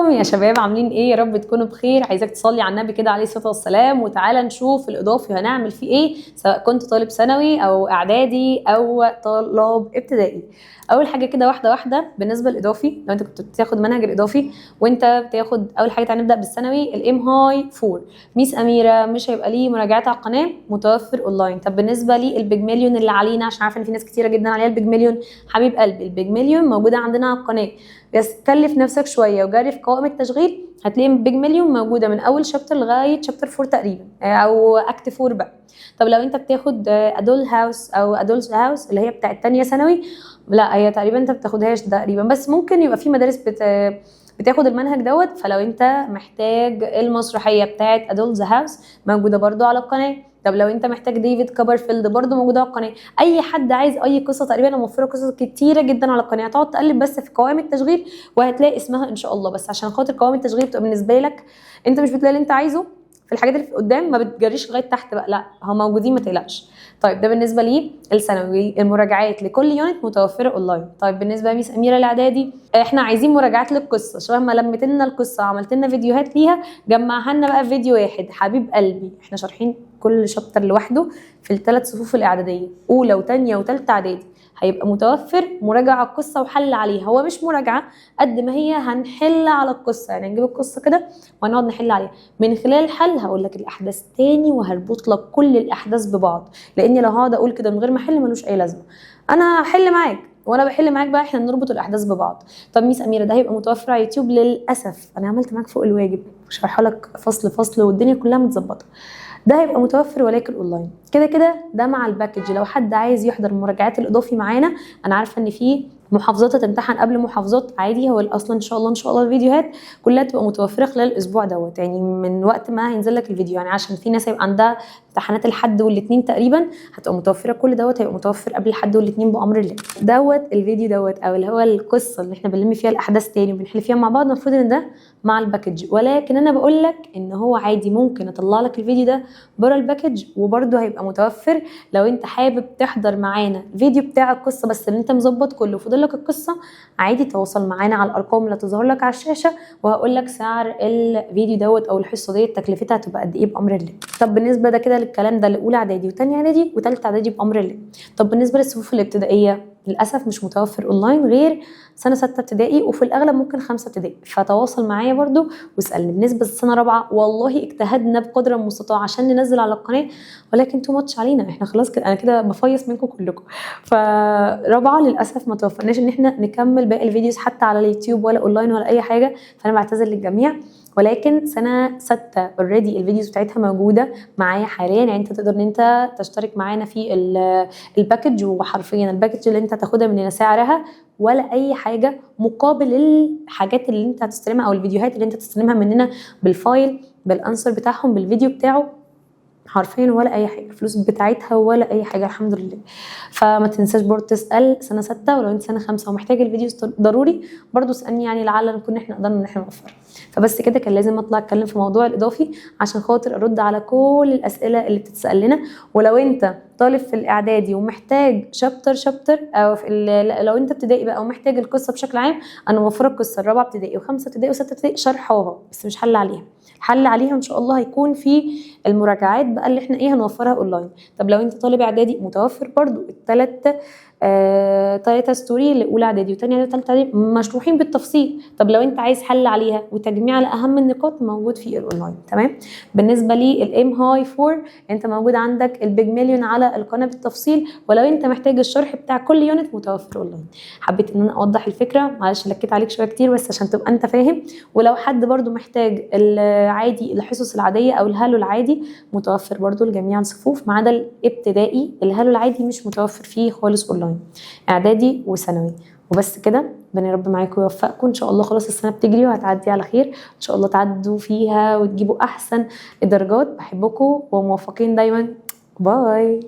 ازيكم يا شباب، عاملين ايه؟ يا رب تكونوا بخير. عايزاك تصلي على النبي كده عليه الصلاه والسلام، وتعالى نشوف الاضافي هنعمل فيه ايه، سواء كنت طالب ثانوي او اعدادي او طالب ابتدائي. اول حاجه كده واحده واحده بالنسبه للاضافي، لو انت كنت بتاخد منهج الاضافي وانت بتاخد اول حاجه، تعالى نبدا بالثانوي. الام هاي 4 ميس اميره مش هيبقى ليه مراجعات على القناه، متوفر اونلاين. طب بالنسبه لي البيجمليون اللي علينا، عشان عارفه ان في ناس كتيره جدا عليها البيجمليون، حبيب قلبي البيجمليون موجوده عندنا على القناه. بس كلف نفسك شويه وجري في قوائم التشغيل، هتلاقي بيج مليون موجوده من اول شابتر لغايه شابتر 4 تقريبا، او اكت 4 بقى. طب لو انت بتاخد ادول هاوس او ادولت هاوس اللي هي بتاعت تانية ثانوي، لا هي تقريبا انت بتاخدهاش تقريبا، بس ممكن يبقى في مدارس بتاخد المنهج دوت. فلو انت محتاج المسرحيه بتاعت ادولت هاوس موجوده برضو على القناه. طب لو انت محتاج ديفيد كوبرفيلد برضو موجوده على القناه. اي حد عايز اي قصه، تقريبا انا موفره قصص كتيره جدا على القناه، هتقعد تقلب بس في قوائم التشغيل وهتلاقي اسمها ان شاء الله. بس عشان خاطر قوائم التشغيل بتبقى بالنسبه لك انت مش بتلاقي اللي انت عايزه في الحاجات اللي في قدام، ما بتجريش لغايه تحت بقى، لا هم موجودين ما تقلقش. طيب ده بالنسبه لي الثانوي، المراجعات لكل يونت متوفره اونلاين. طيب بالنسبه لميس اميره الاعدادي، احنا عايزين مراجعات للقصه، شبه ما لمت لنا القصه وعملت لنا فيديوهات ليها، جمعها لنا بقى في فيديو واحد. حبيب قلبي احنا شارحين كل شابتر لوحده في الثلاث صفوف الاعداديه، اولى وثانيه وثالثه اعدادي. هيبقى متوفر مراجعه على القصه وحل عليها. هو مش مراجعه قد ما هي هنحل على القصه، يعني نجيب القصه كده وهنقعد نحل عليها. من خلال الحل هقول لك الاحداث تاني وهربط لك كل الاحداث ببعض، لاني لو هقعد اقول كده من غير ما احل ملوش اي لازمه. انا هحل معاك وانا بحل معاك بقى، احنا نربط الاحداث ببعض. طب ميس اميره ده هيبقى متوفر على يوتيوب للاسف، انا عملت معاك فوق الواجب شرحه لك فصل فصل والدنيا كلها متظبطه. ده هيبقى متوفر ولكن اونلاين كده كده، ده مع الباكج. لو حد عايز يحضر المراجعات الاضافي معانا، انا عارفه ان في محافظات هتمتحن قبل محافظات عادي، هو اصلا ان شاء الله الفيديوهات كلها تبقى متوفره خلال الاسبوع دوت، يعني من وقت ما هينزل لك الفيديو، يعني عشان في ناس هيبقى عندها امتحانات الحد والاثنين تقريبا، هتبقى متوفره كل دوت، هيبقى متوفر قبل الحد والاثنين بامر الله. دوت الفيديو دوت او اللي هو القصه اللي احنا بنلم فيها الاحداث تاني وبنحل فيها مع بعض، المفروض ان ده مع الباكج. ولكن انا بقول لك ان هو عادي ممكن اطلع لك الفيديو ده بره الباكج وبرده هيبقى متوفر. لو انت حابب تحضر معانا الفيديو بتاع القصه بس اللي انت مظبط كله وفاضل لك القصه، عادي تواصل معانا على الارقام اللي هتظهر لك على الشاشه، وهقول لك سعر الفيديو دوت او الحصه ديت تكلفتها هتبقى قد ايه بامر الله. طب بالنسبه ده كده للكلام ده لاولى اعدادي وثانيه اعدادي وثالثه اعدادي بامر الله. طب بالنسبه للصفوف الابتدائيه للاسف مش متوفر اونلاين غير سنه 6 ابتدائي، وفي الاغلب ممكن 5 ابتدائي، فتواصل معايا برده واسالني. بالنسبه للسنه رابعه والله اجتهدنا بقدر المستطاع عشان ننزل على القناه، ولكن تو ماتش علينا احنا خلاص كده، انا كده بفيص منكم كلكم. فرابعه للاسف ما توفقناش ان احنا نكمل باقي الفيديوز حتى على اليوتيوب ولا اونلاين ولا اي حاجه، فانا بعتذر للجميع. ولكن سنه 6 اوريدي الفيديوز بتاعتها موجوده معايا حاليا، يعني انت تقدر ان انت تشترك معانا في الباكج، وحرفيا الباكج اللي انت هتاخدها مننا سعرها ولا اي حاجه مقابل الحاجات اللي انت هتستلمها او الفيديوهات اللي انت هتستلمها مننا بالفايل بالانسر بتاعهم بالفيديو بتاعه، حرفيا ولا اي حاجه، الفلوس بتاعتها ولا اي حاجه الحمد لله. فما تنساش برضه تسال سنه 6، ولو انت سنه 5 ومحتاج الفيديو ضروري برضه اسالني، يعني لعل نكون احنا قدرنا ان احنا نوفر. فبس كده كان لازم اطلع اتكلم في موضوع الاضافي عشان خاطر ارد على كل الاسئله اللي بتتسال لنا. ولو انت طالب في الاعدادي ومحتاج شابتر او لو انت ابتدائي بقى ومحتاج القصه بشكل عام، انا موفره القصه الرابعه ابتدائي وخمسه ابتدائي وسته ابتدائي شرحوها بس مش حل عليها. الحل عليها ان شاء الله هيكون في المراجعات بقى اللي احنا ايه هنوفرها اونلاين. طب لو انت طالب اعدادي متوفر برضو الثلاث ثلاثه ستوري لاولى اعدادي وثانيه اعدادي وثالثه اعدادي مشروحين بالتفصيل. طب لو انت عايز حل عليها وتجميع على اهم النقاط موجود في الاونلاين. تمام. بالنسبه لي الام هاي 4 انت موجود عندك البيج مليون على القناه بالتفصيل، ولو انت محتاج الشرح بتاع كل يونت متوفر اونلاين. حبيت ان انا اوضح الفكره، معلش لكيت عليك شويه كتير بس عشان تبقى انت فاهم. ولو حد برضو محتاج العادي الحصص العاديه او الهالو العادي متوفر برضو لجميع الصفوف ما عدا الابتدائي، الهالو العادي مش متوفر فيه خالص اونلاين، اعدادي وثانوي. وبس كده، ربنا يا رب معاكم ويوفقكم ان شاء الله. خلاص السنه بتجري وهتعدي على خير ان شاء الله، تعدوا فيها وتجيبوا احسن الدرجات. بحبكم وموفقين دايما. باي.